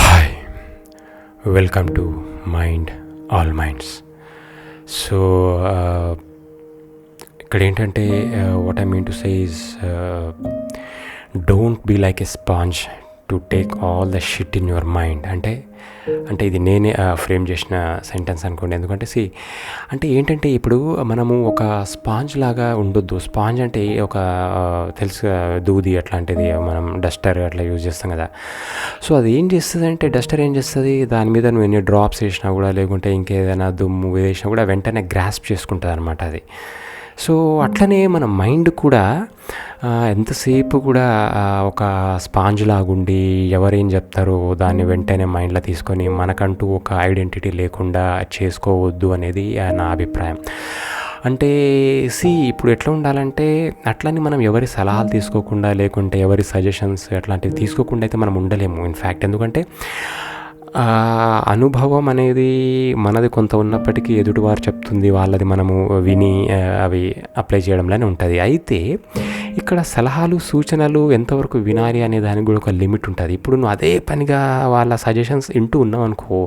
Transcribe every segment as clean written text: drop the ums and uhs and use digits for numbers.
Hi, welcome to mind all minds. So ఇక్కడ ఏంటంటే what I mean to say is don't be like a sponge to take all the shit in your mind. అంటే ఇది నేనే frame చేసిన sentence అనుకోండి. ఎందుకంటే అంటే ఏంటంటే ఇప్పుడు మనము ఒక స్పాంజ్ లాగా ఉండొద్దు. స్పాంజ్ అంటే ఒక తెలుసు దూది అట్లాంటిది, మనం డస్టర్ అట్లా యూజ్ చేస్తాం కదా. సో అది ఏం చేస్తుంది అంటే, డస్టర్ ఏం చేస్తుంది, దాని మీద నువ్వు ఎన్ని డ్రాప్స్ వేసినా కూడా, లేకుంటే ఇంకేదైనా దుమ్ము వేసినా కూడా వెంటనే గ్రాస్ప్ చేసుకుంటుంది అనమాట అది. సో అట్లనే మన మైండ్ కూడా ఎంతసేపు కూడా ఒక స్పాంజ్ లాగుండి ఎవరేం చెప్తారో దాన్ని వెంటనే మైండ్లో తీసుకొని మనకంటూ ఒక ఐడెంటిటీ లేకుండా చేసుకోవద్దు అనేది నా అభిప్రాయం. అంటే ఇప్పుడు ఎట్లా ఉండాలంటే, అట్లని మనం ఎవరి సలహాలు తీసుకోకుండా, లేకుంటే ఎవరి సజెషన్స్ అట్లాంటివి తీసుకోకుండా అయితే మనం ఉండలేము ఇన్ఫ్యాక్ట్. ఎందుకంటే అనుభవం అనేది మనది కొంత ఉన్నప్పటికీ ఎదుటివారు చెప్తుంది వాళ్ళది మనము విని అవి అప్లై చేయడంలోనే ఉంటుంది. అయితే ఇక్కడ సలహాలు సూచనలు ఎంతవరకు వినాలి అనే దానికి కూడా ఒక లిమిట్ ఉంటుంది. ఇప్పుడు నువ్వు అదే పనిగా వాళ్ళ సజెషన్స్ వింటూ ఉన్నావు అనుకో,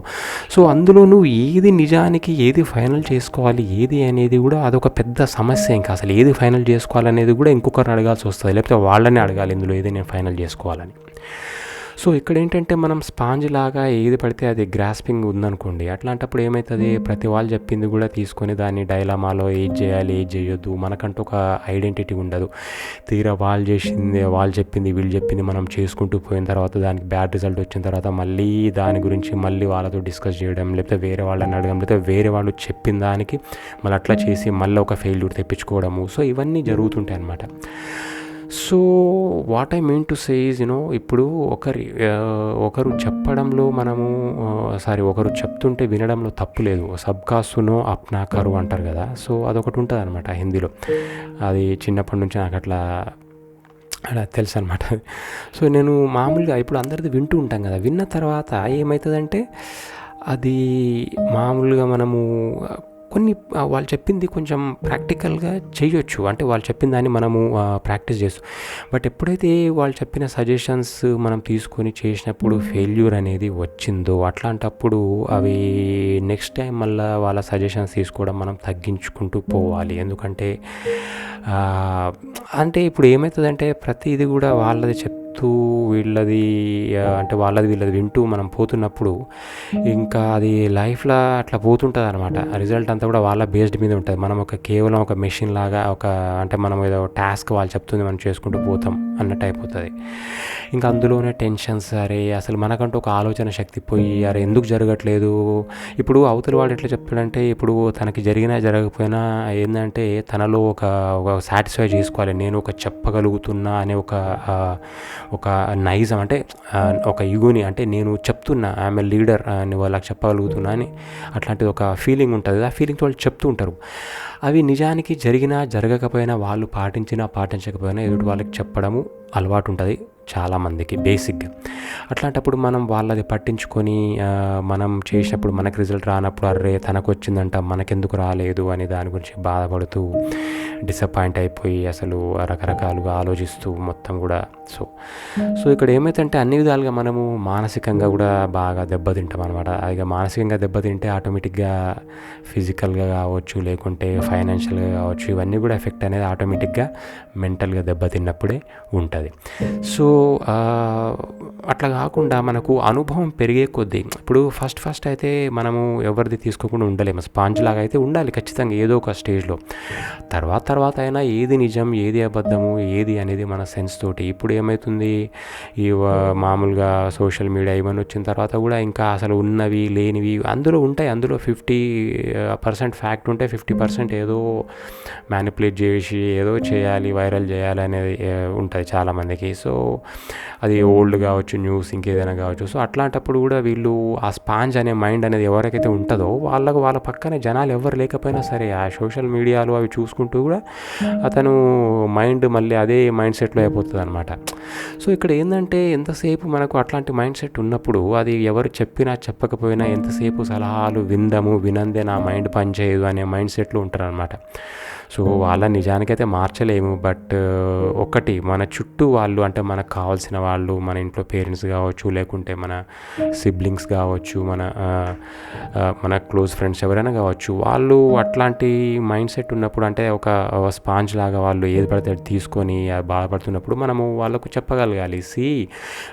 సో అందులో నువ్వు ఏది నిజానికి ఏది ఫైనల్ చేసుకోవాలి ఏది అనేది కూడా అదొక పెద్ద సమస్య. ఇంకా అసలు ఏది ఫైనల్ చేసుకోవాలనేది కూడా ఇంకొకరిని అడగాల్సి వస్తుంది, లేకపోతే వాళ్ళని అడగాలి ఇందులో ఏది నేను ఫైనల్ చేసుకోవాలని. సో ఇక్కడ ఏంటంటే మనం స్పాంజ్ లాగా ఏది పడితే అది గ్రాస్పింగ్ ఉందనుకోండి, అట్లాంటప్పుడు ఏమవుతుంది, ప్రతి వాళ్ళు చెప్పింది కూడా తీసుకొని దాన్ని డైలమాలో ఏది చేయాలి ఏది చేయొద్దు, మనకంటూ ఒక ఐడెంటిటీ ఉండదు. తీరా వాళ్ళు చెప్పింది వీళ్ళు చెప్పింది మనం చేసుకుంటూ పోయిన తర్వాత దానికి బ్యాడ్ రిజల్ట్ వచ్చిన తర్వాత మళ్ళీ దాని గురించి మళ్ళీ వాళ్ళతో డిస్కస్ చేయడం, లేకపోతే వేరే వాళ్ళని అడగడం, లేకపోతే వేరే వాళ్ళు చెప్పిన దానికి మళ్ళీ అట్లా చేసి మళ్ళీ ఒక ఫెయిల్యూర్ తెప్పించుకోవడము. సో ఇవన్నీ జరుగుతుంటాయి అన్నమాట. So what I mean to say is ఇప్పుడు ఒకరు చెప్పడంలో ఒకరు చెప్తుంటే వినడంలో తప్పు లేదు. సబ్కా సునో అప్నా కరో అంటారు కదా. సో అదొకటి ఉంటుంది అనమాట హిందీలో. అది చిన్నప్పటి నుంచి నాకు అట్లా తెలుసు అనమాట. సో నేను మామూలుగా ఇప్పుడు అందరిది వింటూ ఉంటాం కదా, విన్న తర్వాత ఏమవుతుందంటే అది మామూలుగా మనము కొన్ని వాళ్ళు చెప్పింది కొంచెం ప్రాక్టికల్గా చేయొచ్చు, అంటే వాళ్ళు చెప్పిన దాన్ని మనము ప్రాక్టీస్ చేస్తాం. బట్ ఎప్పుడైతే వాళ్ళు చెప్పిన సజెషన్స్ మనం తీసుకొని చేసినప్పుడు ఫెయిల్యూర్ అనేది వచ్చిందో, అట్లాంటప్పుడు అవి నెక్స్ట్ టైం మళ్ళీ వాళ్ళ సజెషన్స్ తీసుకోవడం మనం తగ్గించుకుంటూ పోవాలి. ఎందుకంటే అంటే ఇప్పుడు ఏమవుతుందంటే ప్రతిదీ కూడా వాళ్ళది వీళ్ళది వింటూ మనం పోతున్నప్పుడు ఇంకా అది లైఫ్లో అట్లా పోతుంటుంది అనమాట. రిజల్ట్ అంతా కూడా వాళ్ళ బేస్డ్ మీద ఉంటుంది. మనం కేవలం ఒక మెషిన్ లాగా అంటే మనం ఏదో టాస్క్ వాళ్ళు చెప్తుంది మనం చేసుకుంటూ పోతాం అన్నట్టు అయిపోతుంది. ఇంకా అందులోనే టెన్షన్స్, అసలు మనకంటూ ఒక ఆలోచన శక్తి పోయి ఎందుకు జరగట్లేదు. ఇప్పుడు అవతల వాడు ఎట్లా చెప్తాడంటే, ఇప్పుడు తనకి జరగకపోయినా ఏంటంటే తనలో ఒక సాటిస్ఫై చేసుకోవాలి, నేను ఒక చెప్పగలుగుతున్నా అనే ఒక నైజం, అంటే ఒక ఈగోని, అంటే నేను చెప్తున్నా ఐఎమ్ ఏ లీడర్ అని వాళ్ళకి చెప్పగలుగుతున్నా అని అట్లాంటిది ఒక ఫీలింగ్ ఉంటుంది. ఆ ఫీలింగ్తో వాళ్ళు చెప్తూ ఉంటారు. అవి నిజానికి జరగకపోయినా వాళ్ళు పాటించకపోయినా ఎదుటి వాళ్ళకి చెప్పడము అలవాటు ఉంటుంది చాలామందికి బేసిక్గా. అట్లాంటప్పుడు మనం వాళ్ళది పట్టించుకొని మనం చేసినప్పుడు మనకు రిజల్ట్ రానప్పుడు తనకు వచ్చిందంట మనకెందుకు రాలేదు అని దాని గురించి బాధపడుతూ డిసప్పాయింట్ అయిపోయి అసలు రకరకాలుగా ఆలోచిస్తూ మొత్తం కూడా సో ఇక్కడ ఏమైతుందంటే అన్ని విధాలుగా మనము మానసికంగా కూడా బాగా దెబ్బతింటాం అనమాట. ఇక మానసికంగా దెబ్బతింటే ఆటోమేటిక్గా ఫిజికల్గా కావచ్చు, లేకుంటే ఫైనాన్షియల్గా కావచ్చు, ఇవన్నీ కూడా ఎఫెక్ట్ అనేది ఆటోమేటిక్గా మెంటల్గా దెబ్బతిన్నప్పుడే ఉంటుంది. సో అట్లా కాకుండా మనకు అనుభవం పెరిగే కొద్దీ, ఇప్పుడు ఫస్ట్ అయితే మనము ఎవరిది తీసుకోకుండా ఉండలేము. స్పాంజ్ లాగా అయితే ఉండాలి ఖచ్చితంగా ఏదో ఒక స్టేజ్లో. తర్వాత అయినా ఏది నిజం ఏది అబద్ధము ఏది అనేది మన సెన్స్ తోటి. ఇప్పుడు ఏమవుతుంది, ఈ మామూలుగా సోషల్ మీడియా ఇవన్నీ వచ్చిన తర్వాత కూడా ఇంకా అసలు ఉన్నవి లేనివి అందులో ఉంటాయి. అందులో 50% ఫ్యాక్ట్ ఉంటే 50% ఏదో మ్యానిపులేట్ చేసి ఏదో చేయాలి, వైరల్ చేయాలి అనేది ఉంటుంది చాలామందికి. సో అది ఓల్డ్ కావచ్చు, న్యూస్ ఇంకేదైనా కావచ్చు. సో అట్లాంటప్పుడు కూడా వీళ్ళు ఆ స్పాంజ్ అనే మైండ్ అనేది ఎవరికైతే ఉంటుందో వాళ్ళ పక్కనే జనాలు ఎవరు లేకపోయినా సరే ఆ సోషల్ మీడియాలో అవి చూసుకుంటూ కూడా అతను మైండ్ మళ్ళీ అదే మైండ్ సెట్లో అయిపోతుంది అనమాట. సో ఇక్కడ ఏంటంటే ఎంతసేపు మనకు అట్లాంటి మైండ్ సెట్ ఉన్నప్పుడు అది ఎవరు చెప్పినా చెప్పకపోయినా ఎంతసేపు సలహాలు విందే నా మైండ్ పనిచేయదు అనే మైండ్ సెట్లో ఉంటారనమాట. సో వాళ్ళ నిజానికైతే మార్చలేము. బట్ ఒకటి మన చుట్టూ వాళ్ళు, అంటే మనకు కావాల్సిన వాళ్ళు, మన ఇంట్లో పేరెంట్స్ కావచ్చు, లేకుంటే మన సిబ్లింగ్స్ కావచ్చు, మన క్లోజ్ ఫ్రెండ్స్ ఎవరైనా కావచ్చు, వాళ్ళు అట్లాంటి మైండ్ సెట్ ఉన్నప్పుడు, అంటే ఒక స్పాంజ్ లాగా వాళ్ళు ఏది పడితే అది తీసుకొని బాధపడుతున్నప్పుడు మనము వాళ్ళకు చెప్పగలగాలి,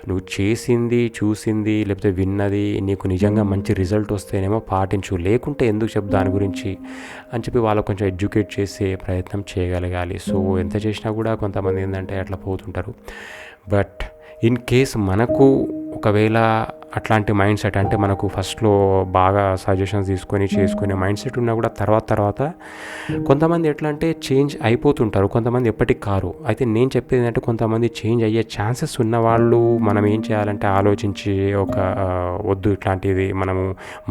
నువ్వు చేసింది, చూసింది, లేకపోతే విన్నది నీకు నిజంగా మంచి రిజల్ట్ వస్తేనేమో పాటించు, లేకుంటే ఎందుకు చెప్పు దాని గురించి అని చెప్పి వాళ్ళకు కొంచెం ఎడ్యుకేట్ చేసే ప్రయత్నం చేయగలగాలి. సో ఎంత చేసినా కూడా కొంతమంది ఏంటంటే అట్లా పోతుంటారు. బట్ ఇన్ కేస్ మనకు ఒకవేళ అట్లాంటి మైండ్ సెట్, అంటే మనకు ఫస్ట్లో బాగా సజెషన్స్ తీసుకొని చేసుకునే మైండ్ సెట్ ఉన్నా కూడా తర్వాత కొంతమంది ఎట్లా అంటే చేంజ్ అయిపోతుంటారు, కొంతమంది ఎప్పటికి కారు. అయితే నేను చెప్పేది ఏంటంటే కొంతమంది చేంజ్ అయ్యే ఛాన్సెస్ ఉన్నవాళ్ళు మనం ఏం చేయాలంటే ఆలోచించి వద్దు ఇట్లాంటిది,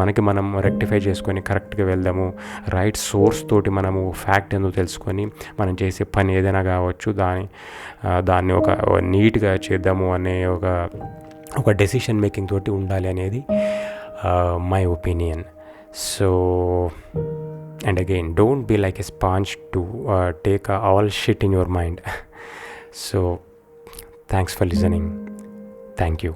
మనకి మనం రెక్టిఫై చేసుకొని కరెక్ట్గా వెళ్దాము, రైట్ సోర్స్ తోటి మనము ఫ్యాక్ట్ ఎందుకు తెలుసుకొని మనం చేసే పని ఏదైనా కావచ్చు దాన్ని ఒక నీట్గా చేద్దాము అనే ఒక డెసిషన్ మేకింగ్ తోటి ఉండాలి అనేది my opinion. So and again, don't be like a sponge to take all shit in your mind. So thanks for listening. Thank you.